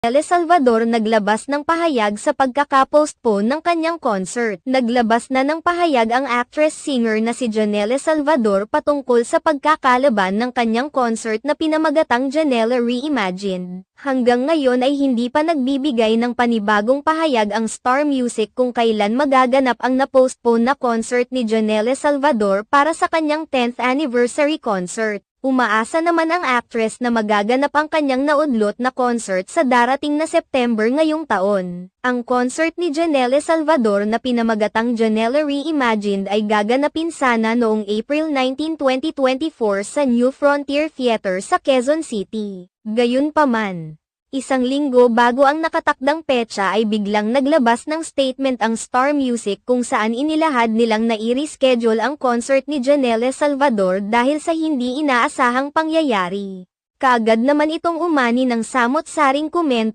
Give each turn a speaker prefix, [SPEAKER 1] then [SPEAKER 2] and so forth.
[SPEAKER 1] Janelle Salvador naglabas ng pahayag sa pagkaka-postpone ng kanyang concert. Naglabas na ng pahayag ang actress-singer na si Janelle Salvador patungkol sa pagkakalaban ng kanyang concert na pinamagatang Janelle Reimagined. Hanggang ngayon ay hindi pa nagbibigay ng panibagong pahayag ang Star Music kung kailan magaganap ang na-postpone na concert ni Janelle Salvador para sa kanyang 10th anniversary concert. Umaasa naman ang actress na magaganap ang kanyang naudlot na concert sa darating na September ngayong taon. Ang concert ni Janelle Salvador na pinamagatang Janelle Reimagined ay gaganapin sana noong April 19, 2024 sa New Frontier Theater sa Quezon City. Gayunpaman, isang linggo bago ang nakatakdang petsa ay biglang naglabas ng statement ang Star Music kung saan inilahad nilang na-i-reschedule ang concert ni Janelle Salvador dahil sa hindi inaasahang pangyayari. Kaagad naman itong umani ng samot-saring komento